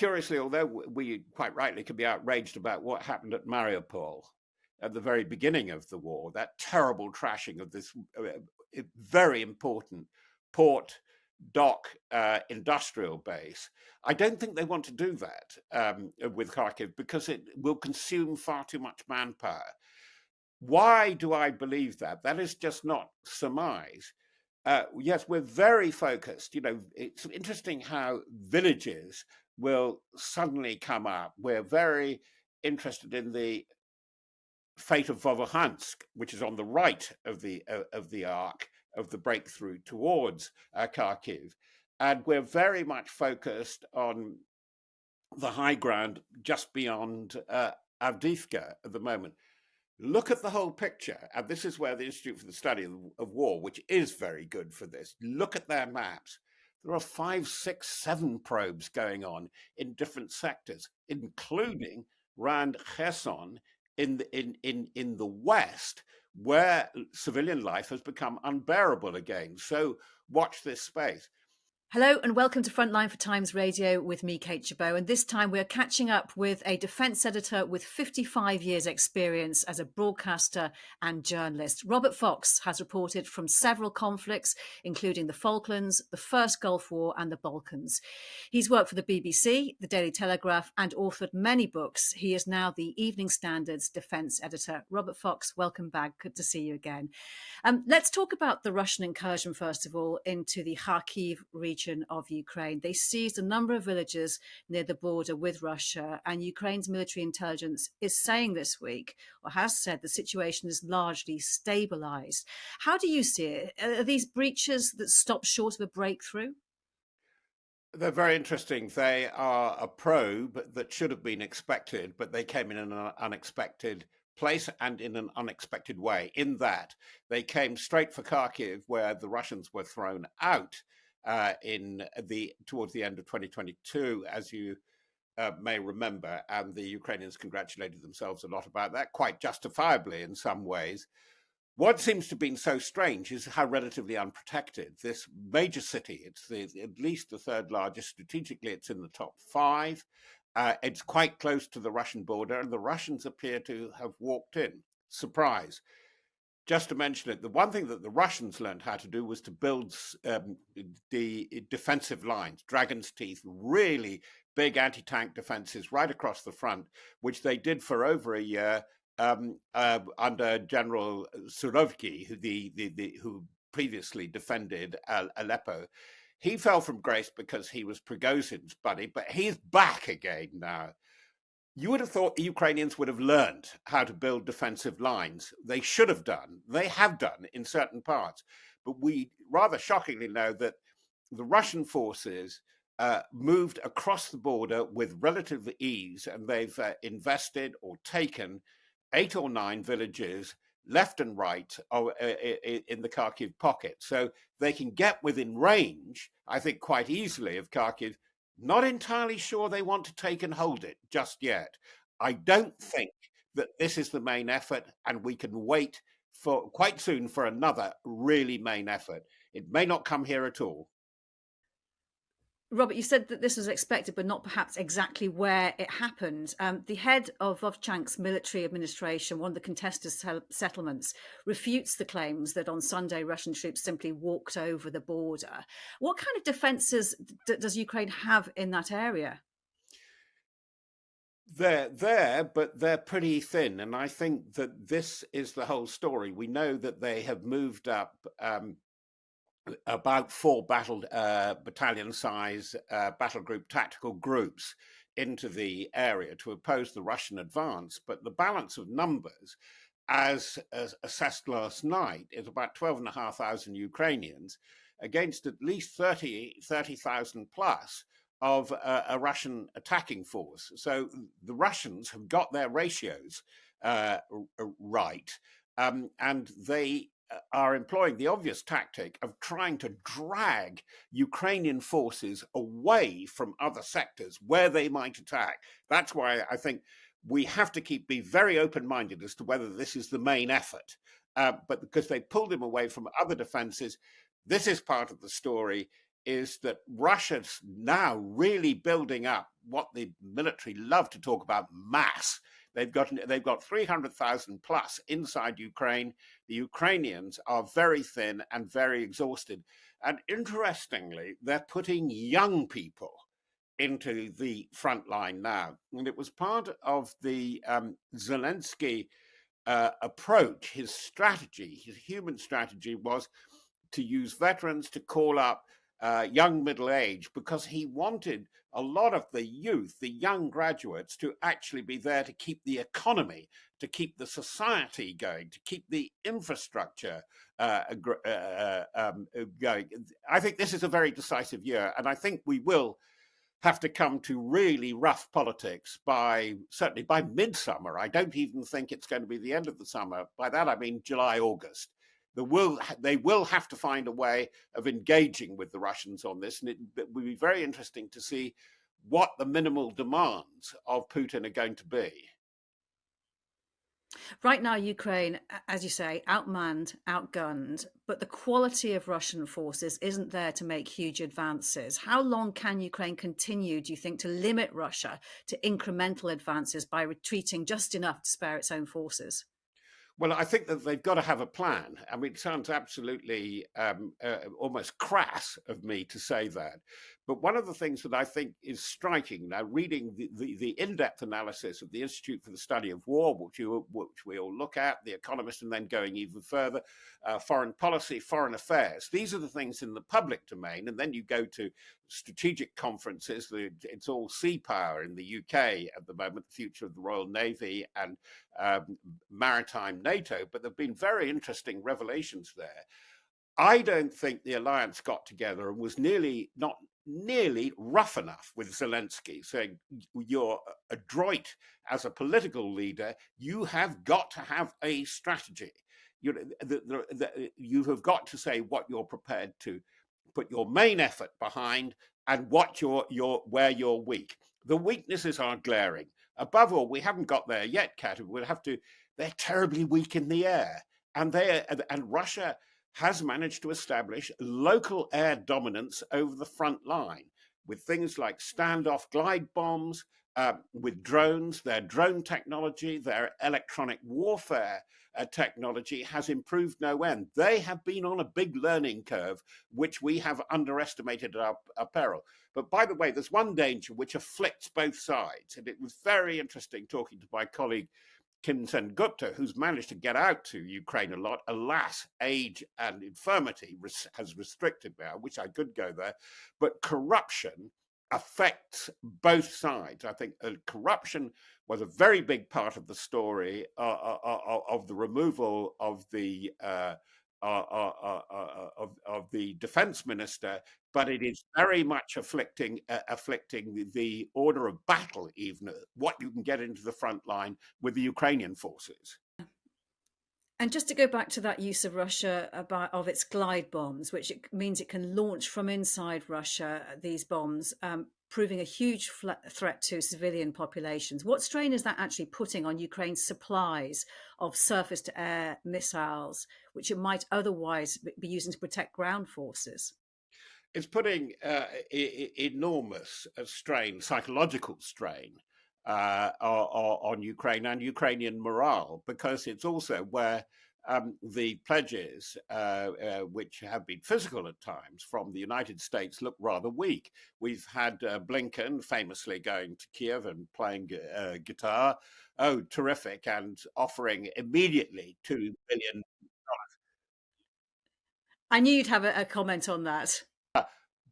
curiously, although we quite rightly can be outraged about what happened at Mariupol at the very beginning of the war, that terrible trashing of this very important port, dock, industrial base, I don't think they want to do that with Kharkiv because it will consume far too much manpower. Why do I believe that? That is just not surmise. Yes, we're very focused. You know, it's interesting how villages will suddenly come up. We're very interested in the fate of Vovohansk, which is on the right of the arc of the breakthrough towards Kharkiv, and we're very much focused on the high ground just beyond Avdiivka at the moment. Look at the whole picture, and this is where the Institute for the Study of War, which is very good for this, look at their maps. There are 5, 6, 7 probes going on in different sectors, including around Kherson in the west, where civilian life has become unbearable again. So watch this space. Hello and welcome to Frontline for Times Radio with me, Kate Chabot. And this time we're catching up with a defence editor with 55 years experience as a broadcaster and journalist. Robert Fox has reported from several conflicts, including the Falklands, the First Gulf War and the Balkans. He's worked for the BBC, the Daily Telegraph and authored many books. He is now the Evening Standard's defence editor. Robert Fox, welcome back. Good to see you again. Let's talk about the Russian incursion, first of all, into the Kharkiv region of Ukraine. They seized a number of villages near the border with Russia, and Ukraine's military intelligence is saying this week, or has said, the situation is largely stabilized. How do you see it? Are these breaches that stop short of a breakthrough? They're very interesting. They are a probe that should have been expected, but they came in an unexpected place and in an unexpected way, in that they came straight for Kharkiv, where the Russians were thrown out towards the end of 2022, as you may remember, and the Ukrainians congratulated themselves a lot about that, quite justifiably in some ways. What seems to have been so strange is how relatively unprotected this major city, it's at least the third largest strategically, it's in the top 5. It's quite close to the Russian border, and the Russians appear to have walked in. Surprise. Just to mention it, the one thing that the Russians learned how to do was to build the defensive lines, Dragon's Teeth, really big anti-tank defenses right across the front, which they did for over a year under General Suroviki, who previously defended Aleppo. He fell from grace because he was Prigozhin's buddy, but he's back again now. You would have thought the Ukrainians would have learned how to build defensive lines. They should have done. They have done in certain parts. But we rather shockingly know that the Russian forces moved across the border with relative ease, and they've invested or taken 8 or 9 villages left and right in the Kharkiv pocket. So they can get within range, I think, quite easily of Kharkiv. Not entirely sure they want to take and hold it just yet. I don't think that this is the main effort, and we can wait for quite soon for another really main effort. It may not come here at all. Robert, you said that this was expected, but not perhaps exactly where it happened. The head of Vovchank's military administration, one of the contested settlements, refutes the claims that on Sunday Russian troops simply walked over the border. What kind of defences does Ukraine have in that area? They're there, but they're pretty thin. And I think that this is the whole story. We know that they have moved up about 4 battalion size battle group tactical groups into the area to oppose the Russian advance. But the balance of numbers, as assessed last night, is about 12,500 Ukrainians against at least 30,000 plus of a Russian attacking force. So the Russians have got their ratios right, and they are employing the obvious tactic of trying to drag Ukrainian forces away from other sectors where they might attack. That's why I think we have to be very open-minded as to whether this is the main effort. But because they pulled him away from other defenses, this is part of the story. is that Russia's now really building up what the military love to talk about, mass. They've got 300,000 plus inside Ukraine. The Ukrainians are very thin and very exhausted. And interestingly, they're putting young people into the front line now. And it was part of the Zelensky approach, his strategy, his human strategy was to use veterans to call up young middle age, because he wanted a lot of the youth, the young graduates, to actually be there to keep the economy, to keep the society going, to keep the infrastructure going. I think this is a very decisive year, and I think we will have to come to really rough politics certainly by midsummer. I don't even think it's going to be the end of the summer. By that I mean July, August. They will have to find a way of engaging with the Russians on this, and it will be very interesting to see what the minimal demands of Putin are going to be. Right now, Ukraine, as you say, outmanned, outgunned, but the quality of Russian forces isn't there to make huge advances. How long can Ukraine continue, do you think, to limit Russia to incremental advances by retreating just enough to spare its own forces? Well, I think that they've got to have a plan. I mean, it sounds absolutely almost crass of me to say that. But one of the things that I think is striking now, reading the in-depth analysis of the Institute for the Study of War, which we all look at, The Economist, and then going even further, foreign policy, foreign affairs. These are the things in the public domain. And then you go to strategic conferences. It's all sea power in the UK at the moment, the future of the Royal Navy and maritime NATO. But there have been very interesting revelations there. I don't think the alliance got together and was not nearly rough enough with Zelensky, saying you're adroit as a political leader, you have got to have a strategy. You have got to say what you're prepared to put your main effort behind and what where you're weak. The weaknesses are glaring. Above all, we haven't got there yet, Kat. They're terribly weak in the air, and Russia has managed to establish local air dominance over the front line with things like standoff glide bombs, with drones. Their drone technology, their electronic warfare technology has improved no end. They have been on a big learning curve, which we have underestimated at our peril. But by the way, there's one danger which afflicts both sides. And it was very interesting talking to my colleague, Kim Sen-Gupta, who's managed to get out to Ukraine a lot. Alas, age and infirmity has restricted me. I wish I could go there. But corruption affects both sides. I think corruption was a very big part of the story of the removal of the defense minister, but it is very much afflicting the order of battle, even what you can get into the front line with the Ukrainian forces. And just to go back to that use of Russia of its glide bombs, which means it can launch from inside Russia, these bombs, proving a huge threat to civilian populations. What strain is that actually putting on Ukraine's supplies of surface-to-air missiles, which it might otherwise be using to protect ground forces? It's putting enormous strain, psychological strain, on Ukraine and Ukrainian morale, because it's also where the pledges, which have been physical at times from the United States, look rather weak. We've had Blinken famously going to Kiev and playing guitar. Oh, terrific, and offering immediately $2 billion. I knew you'd have a comment on that.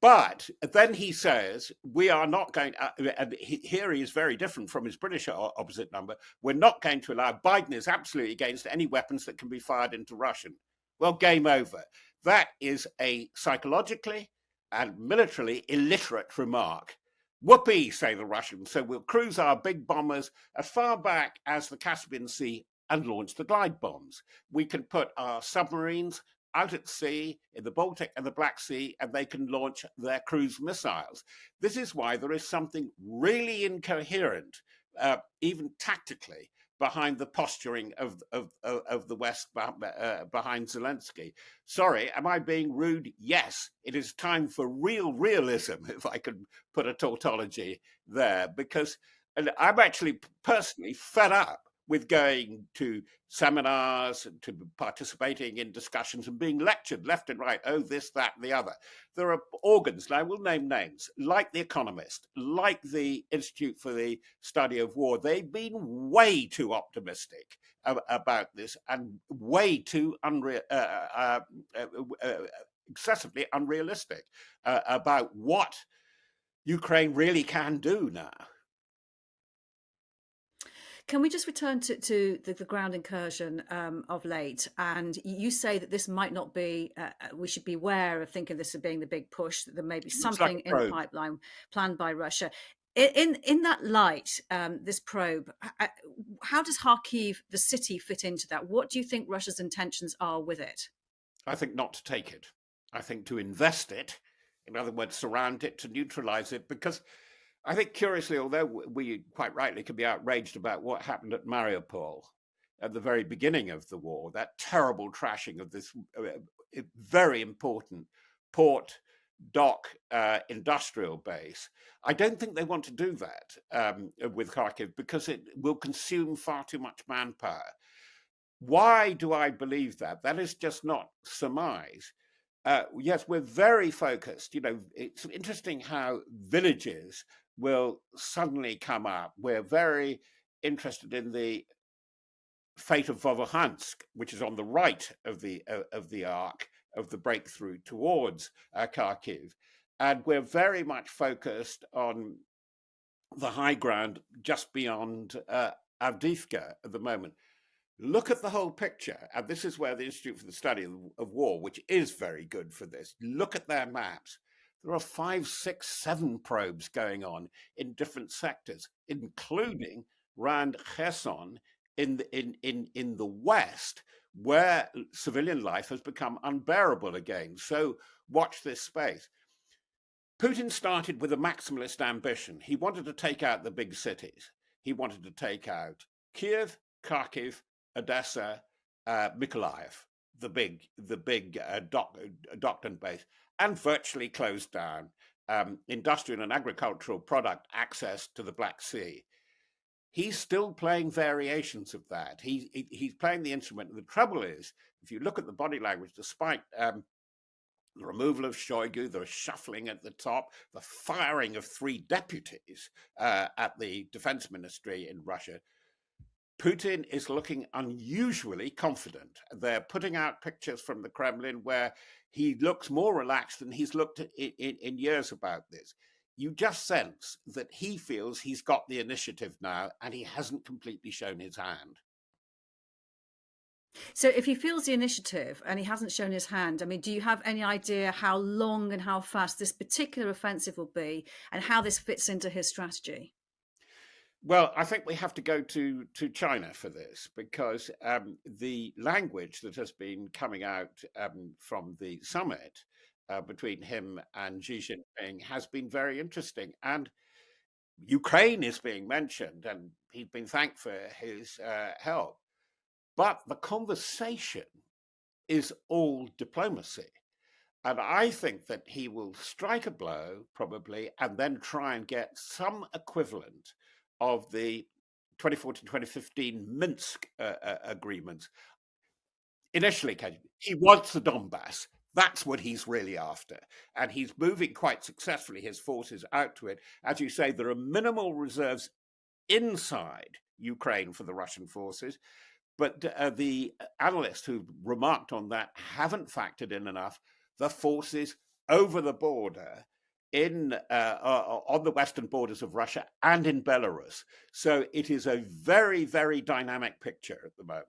But then he says, we are not going, and here he is very different from his British opposite number, we're not going to allow, Biden is absolutely against any weapons that can be fired into Russian. Well, game over. That is a psychologically and militarily illiterate remark. Whoopee, say the Russians. So we'll cruise our big bombers as far back as the Caspian Sea and launch the glide bombs. We can put our submarines out at sea in the Baltic and the Black Sea, and they can launch their cruise missiles. This is why there is something really incoherent, even tactically, behind the posturing of the West behind Zelensky. Sorry, am I being rude? Yes, it is time for real realism, if I could put a tautology there, because I'm actually personally fed up with going to seminars and to participating in discussions and being lectured left and right. Oh, this, that, and the other. There are organs, and I will name names, like The Economist, like the Institute for the Study of War. They've been way too optimistic about this and way too excessively unrealistic about what Ukraine really can do now. Can we just return to the ground incursion of late? And you say that this might not be, we should be aware of thinking this as being the big push, that there may be something like in the pipeline planned by Russia. In that light, this probe, how does Kharkiv, the city, fit into that? What do you think Russia's intentions are with it? I think not to take it. I think to invest it, in other words, surround it, to neutralize it, because I think, curiously, although we quite rightly can be outraged about what happened at Mariupol at the very beginning of the war, that terrible trashing of this very important port, dock, industrial base, I don't think they want to do that with Kharkiv, because it will consume far too much manpower. Why do I believe that? That is just not surmise. Yes, we're very focused. You know, it's interesting how villages will suddenly come up. We're very interested in the fate of Vovohansk, which is on the right of the arc of the breakthrough towards Kharkiv, and we're very much focused on the high ground just beyond Avdiivka at the moment. Look at the whole picture, and this is where the Institute for the Study of War, which is very good for this, look at their maps. There are 5, 6, 7 probes going on in different sectors, including around Kherson in the west, where civilian life has become unbearable again. So watch this space. Putin started with a maximalist ambition. He wanted to take out the big cities. He wanted to take out Kiev, Kharkiv, Odessa, Mykolaiv, the big doctrine base, and virtually closed down industrial and agricultural product access to the Black Sea. He's still playing variations of that. He's playing the instrument. And the trouble is, if you look at the body language, despite the removal of Shoigu, the shuffling at the top, the firing of 3 deputies at the defense ministry in Russia, Putin is looking unusually confident. They're putting out pictures from the Kremlin where he looks more relaxed than he's looked in years about this. You just sense that he feels he's got the initiative now, and he hasn't completely shown his hand. So if he feels the initiative and he hasn't shown his hand, I mean, do you have any idea how long and how fast this particular offensive will be, and how this fits into his strategy? Well, I think we have to go to China for this, because the language that has been coming out from the summit between him and Xi Jinping has been very interesting. And Ukraine is being mentioned, and he's been thanked for his help. But the conversation is all diplomacy. And I think that he will strike a blow, probably, and then try and get some equivalent of the 2014-2015 Minsk agreements. Initially, he wants the Donbass. That's what he's really after. And he's moving quite successfully his forces out to it. As you say, there are minimal reserves inside Ukraine for the Russian forces. But the analysts who remarked on that haven't factored in enough the forces over the border on the western borders of Russia and in Belarus. So it is a very, very dynamic picture at the moment.